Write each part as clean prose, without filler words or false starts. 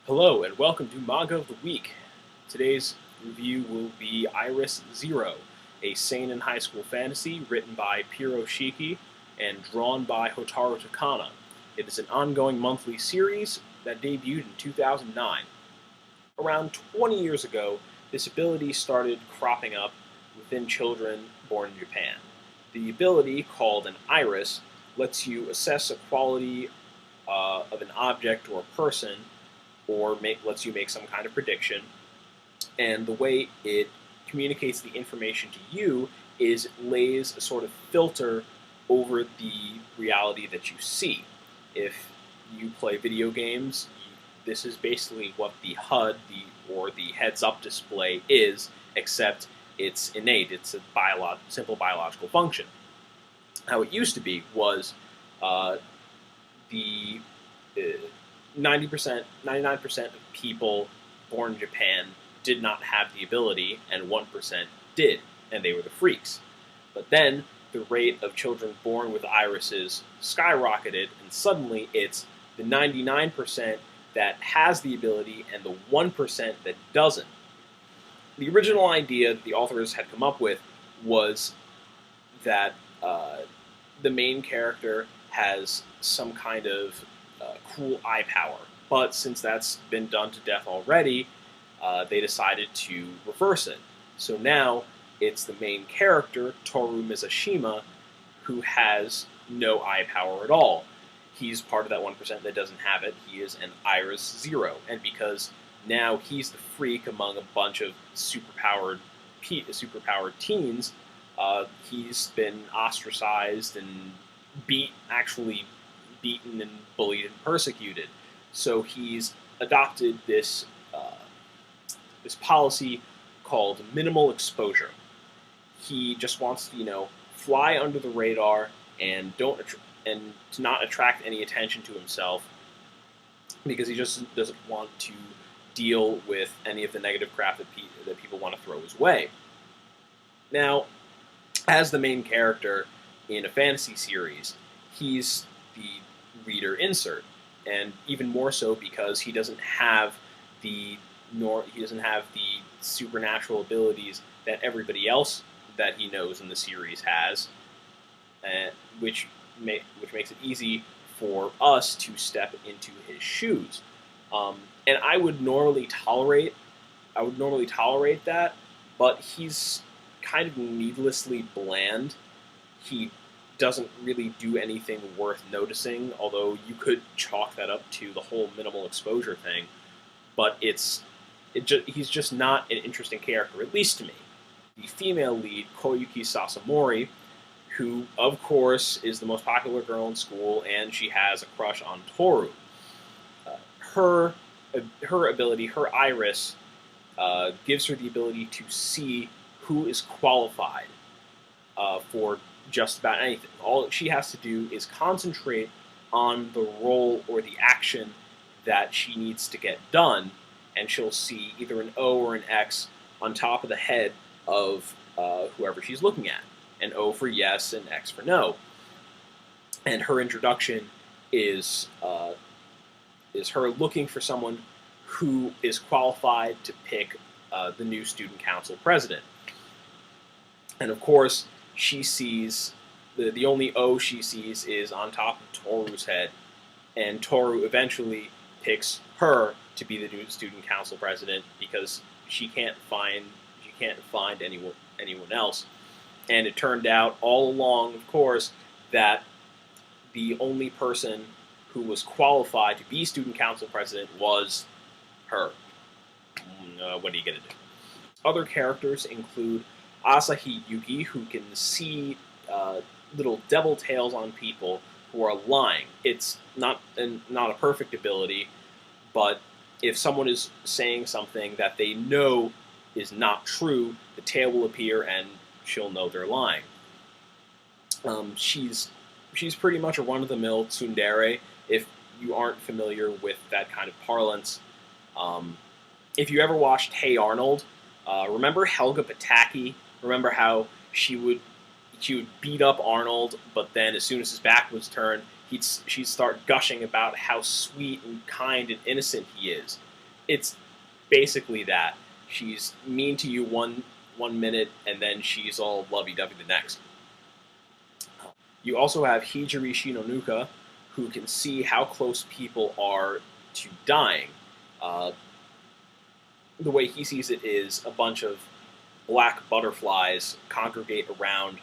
Hello and welcome to Manga of the Week. Today's review will be Iris Zero, a seinen high school fantasy written by Piro Shiki and drawn by Hotaru Takana. It is an ongoing monthly series that debuted in 2009. Around 20 years ago, this ability started cropping up within children born in Japan. The ability, called an iris, lets you assess a quality of an object or person or lets you make some kind of prediction. And the way it communicates the information to you is it lays a sort of filter over the reality that you see. If you play video games, this is basically what the HUD, or the heads-up display is, except it's innate. It's a simple biological function. How it used to be was the 90%, 99% of people born in Japan did not have the ability, and 1% did, and they were the freaks. But then the rate of children born with irises skyrocketed, and suddenly it's the 99% that has the ability and the 1% that doesn't. The original idea that the authors had come up with was that the main character has some kind of cool eye power. But since that's been done to death already, they decided to reverse it. So now it's the main character, Toru Mizashima, who has no eye power at all. He's part of that 1% that doesn't have it. He is an Iris Zero. And because now he's the freak among a bunch of superpowered teens, he's been ostracized and actually beaten and bullied and persecuted. So he's adopted this policy called minimal exposure. He just wants to, fly under the radar and and to not attract any attention to himself, because he just doesn't want to deal with any of the negative crap that people want to throw his way. Now, as the main character in a fantasy series, he's the reader insert, and even more so because he doesn't have the supernatural abilities that everybody else that he knows in the series has, which makes it easy for us to step into his shoes. And I would normally tolerate that, but he's kind of needlessly bland. He doesn't really do anything worth noticing, although you could chalk that up to the whole minimal exposure thing. But he's just not an interesting character, at least to me. The female lead, Koyuki Sasamori, who, of course, is the most popular girl in school, and she has a crush on Toru. Her ability, her iris, gives her the ability to see who is qualified for just about anything. All she has to do is concentrate on the role or the action that she needs to get done, and she'll see either an O or an X on top of the head of whoever she's looking at. An O for yes and X for no. And her introduction is her looking for someone who is qualified to pick the new student council president. And of course, she sees the only O she sees is on top of Toru's head, and Toru eventually picks her to be the new student council president because she can't find anyone else. And it turned out all along, of course, that the only person who was qualified to be student council president was her. What are you going to do? Other characters include Asahi Yugi, who can see little devil tails on people who are lying. It's not a perfect ability, but if someone is saying something that they know is not true, the tail will appear and she'll know they're lying. She's pretty much a run-of-the-mill tsundere, if you aren't familiar with that kind of parlance. If you ever watched Hey Arnold, remember Helga Pataki? Remember how she would beat up Arnold, but then as soon as his back was turned, she'd start gushing about how sweet and kind and innocent he is. it's basically that. She's mean to you one minute, and then she's all lovey-dovey the next. You also have Hijiri Shinonuka, who can see how close people are to dying. The way he sees it is a bunch of black butterflies congregate around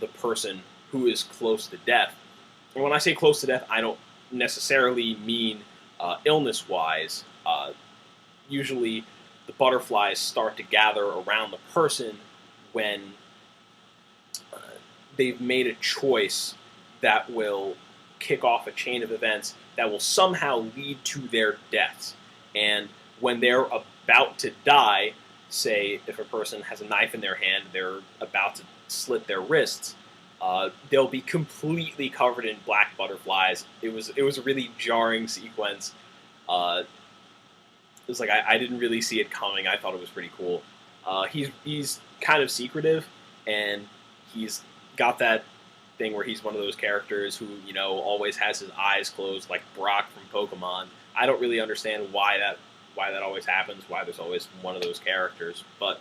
the person who is close to death. And when I say close to death, I don't necessarily mean illness-wise. Usually, the butterflies start to gather around the person when they've made a choice that will kick off a chain of events that will somehow lead to their deaths. And when they're about to die, say if a person has a knife in their hand, they're about to slit their wrists, they'll be completely covered in black butterflies. It was a really jarring sequence. It was like I didn't really see it coming. I thought it was pretty cool. He's kind of secretive, and he's got that thing where he's one of those characters who, you know, always has his eyes closed, like Brock from Pokemon. I don't really understand why that always happens, why there's always one of those characters, but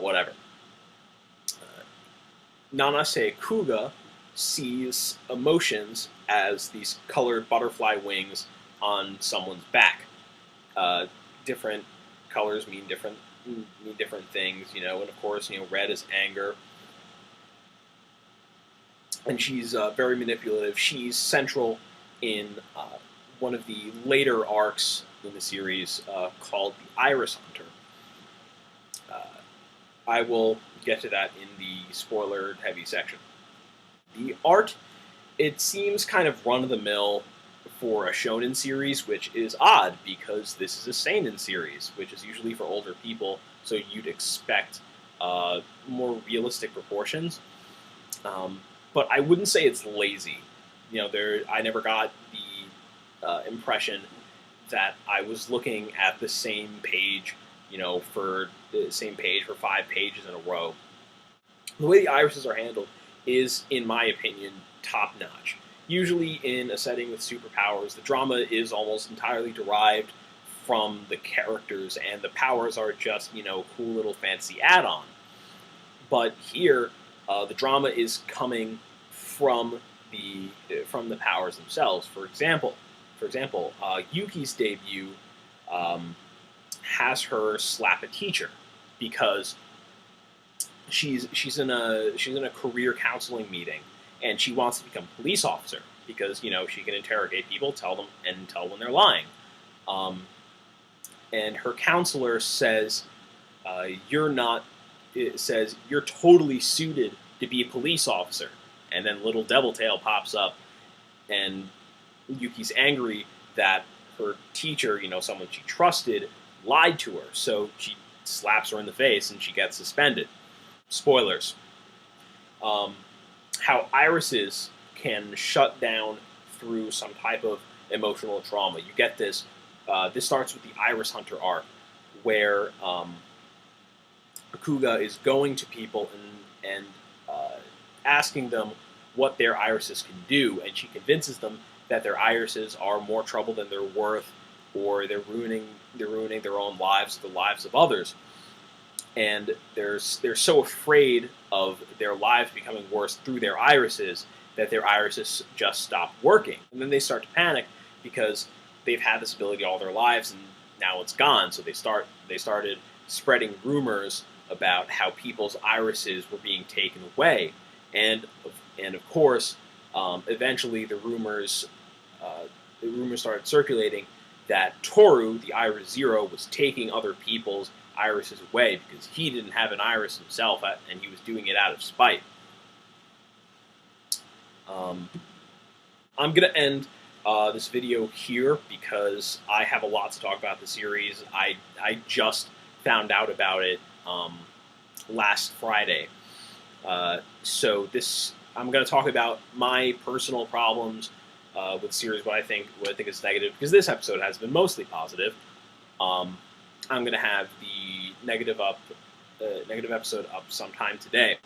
whatever. Nanase Kuga sees emotions as these colored butterfly wings on someone's back. Different colors mean different things, you know, and of course, you know, red is anger. And she's very manipulative. She's central in one of the later arcs in the series called the Iris Hunter. I will get to that in the spoiler-heavy section. The art, it seems kind of run-of-the-mill for a shonen series, which is odd because this is a seinen series, which is usually for older people, so you'd expect more realistic proportions. But I wouldn't say it's lazy. You know, I never got the impression that I was looking at the same page, you know, for the same page for 5 pages in a row. The way the irises are handled is, in my opinion, top-notch. Usually in a setting with superpowers, the drama is almost entirely derived from the characters, and the powers are just, you know, cool little fancy add-on. But here, the drama is coming from the powers themselves. For example, Yuki's debut has her slap a teacher because she's in a career counseling meeting, and she wants to become a police officer because, you know, she can interrogate people, tell when they're lying. And her counselor says, "You're totally suited to be a police officer." And then little Deviltail pops up, and Yuki's angry that her teacher, you know, someone she trusted, lied to her. So she slaps her in the face, and she gets suspended. Spoilers. How irises can shut down through some type of emotional trauma. You get this. This starts with the Iris Hunter arc, where Kuga is going to people and asking them what their irises can do, and she convinces them that their irises are more trouble than they're worth, or they're ruining their own lives, the lives of others. And they're so afraid of their lives becoming worse through their irises that their irises just stop working. And then they start to panic because they've had this ability all their lives and now it's gone. So they started spreading rumors about how people's irises were being taken away. And of course, eventually the rumors started circulating that Toru, the Iris Zero, was taking other people's irises away because he didn't have an iris himself, and he was doing it out of spite. I'm going to end this video here because I have a lot to talk about the series. I just found out about it last Friday. So I'm going to talk about my personal problems with the series, what I think is negative, because this episode has been mostly positive. I'm going to have the negative episode up sometime today.